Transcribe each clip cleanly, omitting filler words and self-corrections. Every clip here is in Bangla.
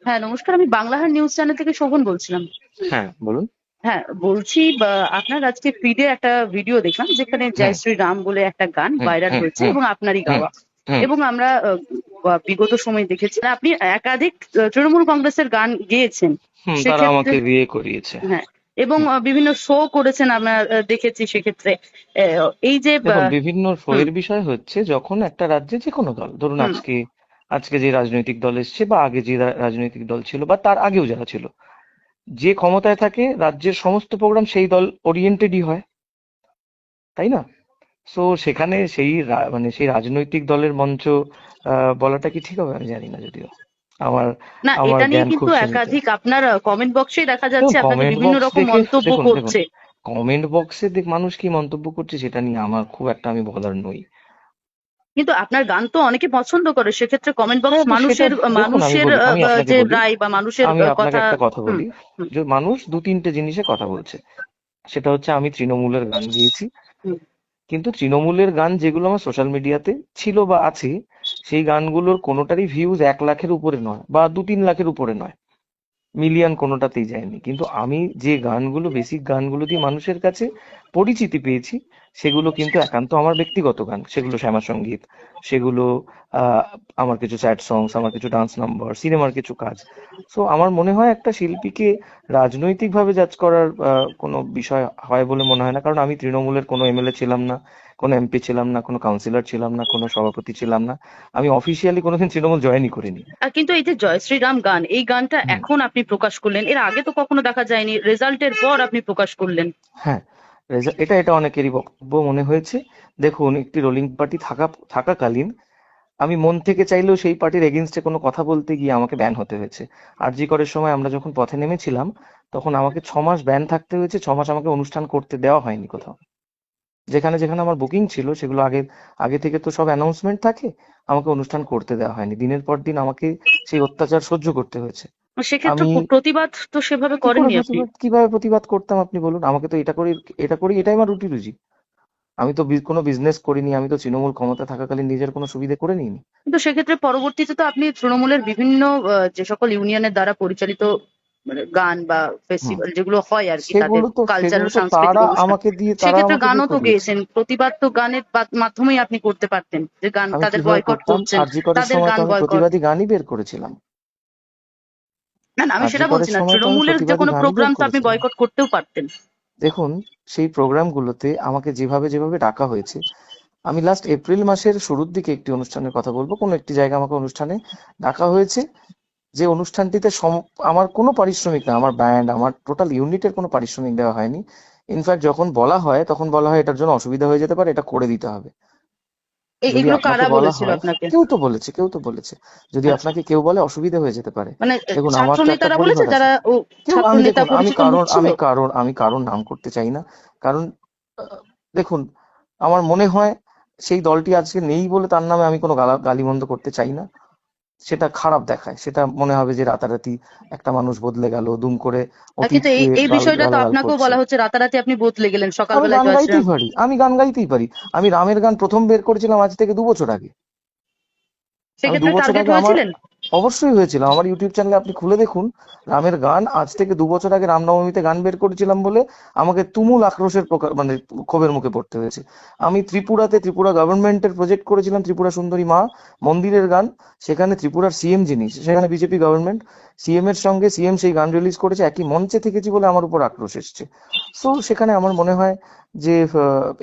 হ্যাঁ, নমস্কার। আমি বাংলাহার নিউজ চ্যানেল থেকে শোভন বলছিলাম। হ্যাঁ, বলুন। হ্যাঁ, বলছি আপনার আজকে ফিডে একটা ভিডিও দেখলাম যেখানে হুম, 'জয় শ্রীরাম' বলে একটা গান হুম, ভাইরাল হুম, হয়েছে হুম, এবং আপনারই হুম, গাওয়া। হুম, এবং আমরা বিগত সময়ে দেখেছি আপনি একাধিক তৃণমূল কংগ্রেসের গান গেয়েছেন। হুম, তারা সেক্ষেত্রে আমাকে বিয়ে করিয়েছে। হ্যাঁ, এবং হুম। বিভিন্ন শো করেছেন আমরা দেখেছি সেক্ষেত্রে। এই যে দেখুন, বিভিন্ন হুম, শোয়ের বিষয় হচ্ছে যখন একটা রাজ্যে যে কোনো দল, ধরুন হুম, আজকে আজকে যে রাজনৈতিক দল এসছে বা আগে যে রাজনৈতিক দল ছিল বা তার আগেও যারা ছিল, যে ক্ষমতায় থাকে রাজ্যের সমস্ত প্রোগ্রাম সেই দল ওরিয়েন্টেডই হয়, তাই না? সো সেখানে সেই মানে সেই রাজনৈতিক দলের মঞ্চ বলাটা কি ঠিক হবে আমি জানি না, যদিও আমার না, আমার এটা নিয়ে জ্ঞান খুব কিন্তু সীমিত। একাধিক আপনার কমেন্ট বক্সেই দেখা দেখুন, যাচ্ছে আপনাকে কমেন্ট বিভিন্ন বক্স রকম দেখে মন্তব্য দেখুন দেখুন করছে। কমেন্ট বক্সে মানুষ কি মন্তব্য করছে সেটা নিয়ে আমার খুব একটা আমি বলার নই। কিন্তু আপনার গান তো অনেকে পছন্দ করে। সেক্ষেত্রে কমেন্ট বক্স হ্যাঁ, তো সেটা মানুষের দেখুন, আমি মানুষের বলি, আমি আপনাকে যে বলি, রায় বা মানুষের আমি আপনাকে কথা। একটা কথা হুম, বলি, হুম, যে মানুষ দু তিনটে জিনিসে কথা বলছে। সেটা হচ্ছে আমি তৃণমূলের গান গেয়েছি, হুম। কিন্তু তৃণমূলের গান যেগুলো আমার সোশ্যাল মিডিয়াতে ছিল বা আছে, সেই গানগুলোর কোনোটারই ভিউজ 1 লাখের উপরে নয় বা 2-3 লাখের উপরে নয়, মিলিয়ন কোনোটাতেই যায়নি। কিন্তু আমি যে গানগুলো, বেসিক গানগুলো দিয়ে মানুষের কাছে পরিচিতি পেয়েছি, সেগুলো কিন্তু একান্ত আমার ব্যক্তিগত গান। সেগুলো শ্যামা সঙ্গীত, সেগুলো আহ, আমার কিছু স্যাড সংস, আমার কিছু ডান্স নাম্বার, সিনেমার কিছু কাজ। সো আমার মনে হয় একটা শিল্পীকে রাজনৈতিকভাবে জাজ করার কোনো বিষয় হয় বলে মনে হয় না, কারণ আমি তৃণমূলের কোনো এমএলএ ছিলাম না, কোনো এমপি ছিলাম না, কোনো কাউন্সিলর ছিলাম না, কোনো সভাপতি ছিলাম না। আমি অফিসিয়ালি কোনোদিন তৃণমূল জয়েনই করিনি। কিন্তু এই যে জয় শ্রীরাম গান, এই গানটা হুম। এখন আপনি প্রকাশ করলেন, এর আগে তো কখনো দেখা যায়নি, রেজাল্টের পর আপনি প্রকাশ করলেন। হ্যাঁ, এটা এটা অনেকেরই বক্তব্য মনে হয়েছে। দেখুন, একটি রুলিং পার্টি থাকাকালীন আমি মন থেকে চাইলেও সেই পার্টির এগেইনস্টে কোনো কথা বলতে গিয়ে আমাকে ব্যান হতে হয়েছে। আরজি করের সময় আমরা যখন পথে নেমেছিলাম, তখন আমাকে 6 মাস ব্যান থাকতে হয়েছে, 6 মাস আমাকে অনুষ্ঠান করতে দেওয়া হয়নি কোথাও। যেখানে যেখানে আমার বুকিং ছিল সেগুলো আগে আগে থেকে তো সব অ্যানাউন্সমেন্ট থাকে, আমাকে অনুষ্ঠান করতে দেওয়া হয়নি, দিনের পর দিন আমাকে সেই অত্যাচার সহ্য করতে হয়েছে। সেক্ষেত্রে আমি প্রতিবাদ তো সেভাবে কি করে করেননি আপনি। কিভাবে প্রতিবাদ করতাম আপনি বলুন? আমাকে তো এটা করি এটাই আমার রুটি রুজি। আমি তো কোনো বিজনেস করিনি, আমি তো তৃণমূল ক্ষমতা থাকাকালীন নিজের কোনো সুবিধে করে নিইনি। কিন্তু সেক্ষেত্রে পরবর্তীতে তো আপনি তৃণমূলের বিভিন্ন যে সকল ইউনিয়নের দ্বারা পরিচালিত মানে গান বা হুম। ফেস্টিভ্যাল যেগুলো হয় আর কি, তাদের সেগুলো কালচারাল তো সাংস্কৃতিক অনুষ্ঠান, তারা সেক্ষেত্রে আমাকে দিয়ে গানও তো করিয়েছে। গেয়েছেন। প্রতিবাদ তো গানের মাধ্যমেই আপনি করতে পারতেন, যে গান আমি তাদের কিভাবে বয়কট করতাম? করছেন, আরজি করের তাদের সময় তো গান আমি বয়কট। প্রতিবাদী গানই বের করেছিলাম। না, না, আমি আরজি সেটা বলছি করের না, সময় তো আমি তৃণমূলের যে প্রতিবাদী কোনো গানই বের প্রোগ্রাম তো আপনি করেছিলাম। বয়কট করতেও পারতেন। দেখুন, সেই প্রোগ্রামগুলোতে আমাকে যেভাবে যেভাবে ডাকা হয়েছে, আমি লাস্ট এপ্রিল মাসের শুরুর দিকে একটি অনুষ্ঠানের কথা বলবো, কোনো একটি জায়গায় আমাকে অনুষ্ঠানে ডাকা হয়েছে, যে অনুষ্ঠানটিতে আমার কোনো পারিশ্রমিক না, আমার ব্যান্ড, আমার টোটাল ইউনিটের কোনো পারিশ্রমিক দেওয়া হয়নি। ইনফ্যাক্ট যখন বলা হয় তখন বলা হয় এটার জন্য অসুবিধা হয়ে যেতে পারে, এটা করে দিতে হবে। যদি এগুলো আপনাকে কারা বলা বলেছিল হয়, আপনাকে? কেউ তো বলেছে যদি আচ্ছা, আপনাকে কেউ বলে অসুবিধা হয়ে যেতে পারে। মানে দেখুন, আমার ছাত্র তো একটা নেতারা বলেছে, পরিবার আছে। যারা ও ছাত্র আমি নেতা দেখুন, পরিচিত মুখ ছিল। আমি কারণ নাম করতে চাই না, কারণ দেখুন, আমার মনে হয় সেই দলটি আজকে নেই বলে তার নামে আমি কোনো গালিমন্দ করতে চাই না। সেটা খারাপ দেখায়, সেটা মনে হবে যে রাতারাতি একটা মানুষ বদলে গেল দুম করে, কিন্তু এই অতীতকে এই বিষয়টা তো গালাগাল আপনাকেও করছে। বলা হচ্ছে, রাতারাতি আপনি বদলে গেলেন আমি সকালবেলায় গান জয়শ্রীরাম। গাইতেই পারি, আমি রামের গান প্রথম বের করেছিলাম আজ থেকে 2 বছর আগে। আমি দু সেক্ষেত্রে বছর টার্গেট আগে আমার হয়েছিলেন। অবশ্যই হয়েছিল, আমার ইউটিউব চ্যানেলে আপনি খুলে দেখুন, রামের গান আজ থেকে 2 বছর আগে রামনবমীতে গান বের করেছিলাম বলে আমাকে তুমুল আক্রোশের মানে ক্ষোভের মুখে পড়তে হয়েছে। আমি ত্রিপুরা গভর্নমেন্টের প্রজেক্ট করেছিলাম, ত্রিপুরা সুন্দরী মা মন্দিরের গান। সেখানে ত্রিপুরার সিএম যিনি, সেখানে বিজেপি গভর্নমেন্ট, সিএম এর সঙ্গে সিএম সেই গান রিলিজ করেছে, একই মঞ্চে থেকেছি বলে আমার উপর আক্রোশ এসছে। সো সেখানে আমার মনে হয় যে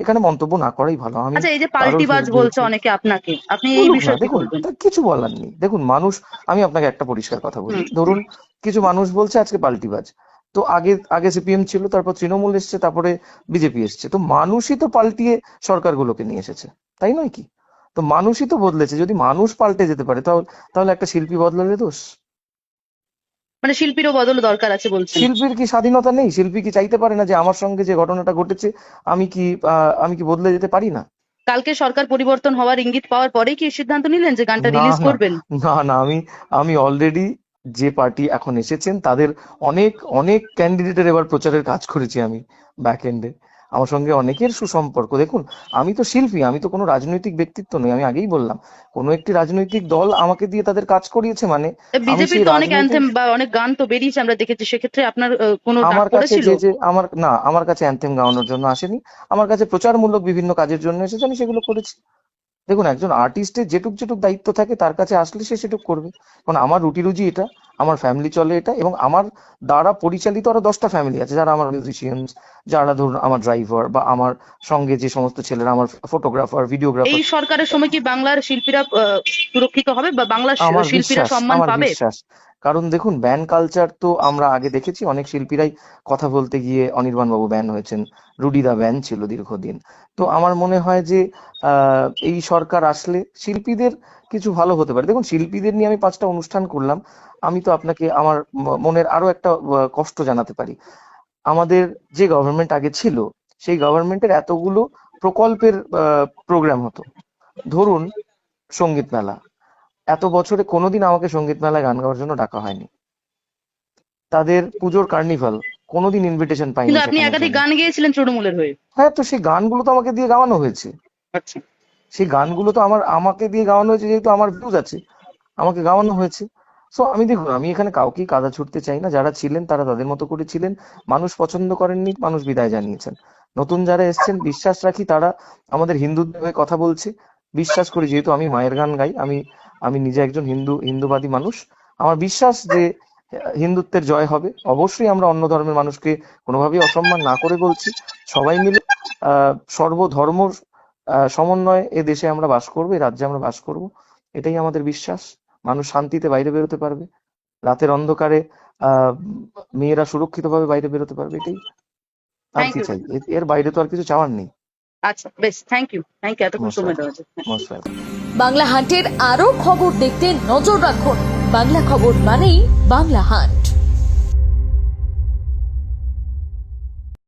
এখানে মন্তব্য না করাই ভালো। আমি আচ্ছা, এই যে কারোর পাল্টিবাজ বিরুদ্ধে বলছে হচ্ছে অনেকে আপনাকে, আপনি এই বলুক না, বিষয়ে কি দেখুন বলবেন? তা কিছু বলার নেই। দেখুন মানুষ, আমি আপনাকে একটা পরিষ্কার কথা বলি, হুম। ধরুন কিছু মানুষ বলছে আজকে পাল্টিবাজ, তো আগে আগে সিপিএম ছিল, তারপর তৃণমূল এসছে, তারপরে বিজেপি এসছে, তো মানুষই তো পাল্টিয়ে সরকারগুলোকে নিয়ে এসেছে, তাই নয় কি? তো মানুষই তো বদলেছে, যদি মানুষ পাল্টে যেতে পারে তাহলে তাহলে একটা শিল্পী বদলালে দোষ? মানে শিল্পীরও বদল দরকার আছে বলছেন। শিল্পীর কি স্বাধীনতা নেই? শিল্পী কি চাইতে পারে না যে আমার সঙ্গে যে ঘটনাটা ঘটেছে আমি কি বদলে যেতে পারি না? কালকে সরকার পরিবর্তন হওয়ার ইঙ্গিত পাওয়ার পরেই কি এই সিদ্ধান্ত নিলেন যে গানটা না, রিলিজ না, করবেন? না, আমি আমি অলরেডি যে পার্টি এখন এসেছেন তাদের অনেক অনেক ক্যান্ডিডেটের এবার প্রচারের কাজ করেছি আমি ব্যাক এন্ডে। আমার সঙ্গে অনেকের সুসম্পর্ক। দেখুন, আমি তো শিল্পী, আমি তো কোনো রাজনৈতিক ব্যক্তিত্ব নই। আমি আগেই বললাম, কোনো একটি রাজনৈতিক দল আমাকে দিয়ে তাদের কাজ করিয়েছে মানে আমি বিজেপির সেই তো অনেক রাজনৈতিক, অ্যানথেম বা অনেক গান তো বেরিয়েছে আমরা দেখেছি, সেক্ষেত্রে আপনার কোনো ডাক আমার কাছে পড়েছিল? যে আমার না, আমার কাছে অ্যান্থেম গাওয়ানোর জন্য আসেনি। আমার কাছে প্রচারমূলক বিভিন্ন কাজের জন্য এসেছে, আমি সেগুলো করেছি। দেখুন, একজন আর্টিস্টের যেটুক যেটুক দায়িত্ব থাকে তার কাছে আসলে সে সেটুক করবে। কারণ আমার রুটি রুজি এটা, আমার ফ্যামিলি চলে এটা, এবং আমার দ্বারা পরিচালিত আরো 10টা ফ্যামিলি আছে যারা আমার মিউজিশিয়ানস, যারা ধরুন আমার ড্রাইভার, বা আমার সঙ্গে যে সমস্ত ছেলেরা আমার ফটোগ্রাফার, এই ভিডিওগ্রাফার। সরকারের সময় কি বাংলার শিল্পীরা সুরক্ষিত হবে বা বাংলার আমার শিল্পীরা বিশ্বাস, সম্মান আমার পাবে? বিশ্বাস। কারণ দেখুন, ব্যান কালচার তো আমরা আগে দেখেছি, অনেক শিল্পীরাই কথা বলতে গিয়ে অনির্বাণ বাবু ব্যান হয়েছেন, রুডিদা ব্যান ছিল দীর্ঘদিন। তো আমার মনে হয় যে এই সরকার আসলে শিল্পীদের কিছু ভালো হতে পারে। দেখুন, শিল্পীদের নিয়ে আমি 5টা অনুষ্ঠান করলাম। আমি তো আপনাকে আমার মনের আরো একটা কষ্ট জানাতে পারি। আমাদের যে গভর্নমেন্ট আগে ছিল, সেই গভর্নমেন্টের এতগুলো প্রকল্পের প্রোগ্রাম হতো। ধরুন, সঙ্গীত মেলা, এত বছরে কোনোদিন আমাকে সঙ্গীত মেলায় গান গাওয়ার জন্য ডাকা হয়নি। তাদের পুজোর কার্নিভাল, কোনোদিন ইনভিটেশন পাইনি কিন্তু আপনি সেখানের একাধিক জন্য। গান গেয়েছিলেন তৃণমূলের হয়ে। হ্যাঁ, তো সেই গানগুলো তো আমাকে দিয়ে গাওয়ানো হয়েছে। আচ্ছা। সেই গানগুলো তো আমাকে দিয়ে গাওয়ানো হয়েছে, যেহেতু আমার ভিউজ আছে, আমাকে গাওয়ানো হয়েছে। সো আমি, দেখুন, আমি এখানে কাউকেই কাদা ছুটতে চাই না। যারা ছিলেন তারা তাদের মতো করে ছিলেন, মানুষ পছন্দ করেননি, মানুষ বিদায় জানিয়েছেন। নতুন যারা এসছেন, বিশ্বাস রাখি তারা আমাদের হিন্দুদের হয়ে কথা বলছে। বিশ্বাস করি, যেহেতু আমি মায়ের গান গাই, আমি আমি নিজে একজন হিন্দুবাদী মানুষ। আমার বিশ্বাস যে হিন্দুত্বের জয় হবে। অবশ্যই আমরা অন্য ধর্মের মানুষকে কোনোভাবেই অসম্মান না করে বলছি। সবাই মিলে সর্বধর্ম সমন্বয়ে এ দেশে আমরা বাস করবো, এই রাজ্যে আমরা বাস করব। এটাই আমাদের বিশ্বাস। মানুষ শান্তিতে বাইরে বেরোতে পারবে, রাতের অন্ধকারে আহ মেয়েরা সুরক্ষিতভাবে বাইরে বেরোতে পারবে, এটাই। আর থ্যাংক কি ইউ। চাই? এর বাইরে তো আর কিছু চাওয়ার নেই। আচ্ছা, বেশ, থ্যাংক ইউ, এতক্ষণ মোস্ট সময় ওয়েলকাম, দেওয়ার জন্য। Most welcome. বাংলা হান্টের আরও খবর দেখতে নজর রাখুন। বাংলা খবর মানেই বাংলা হান্ট।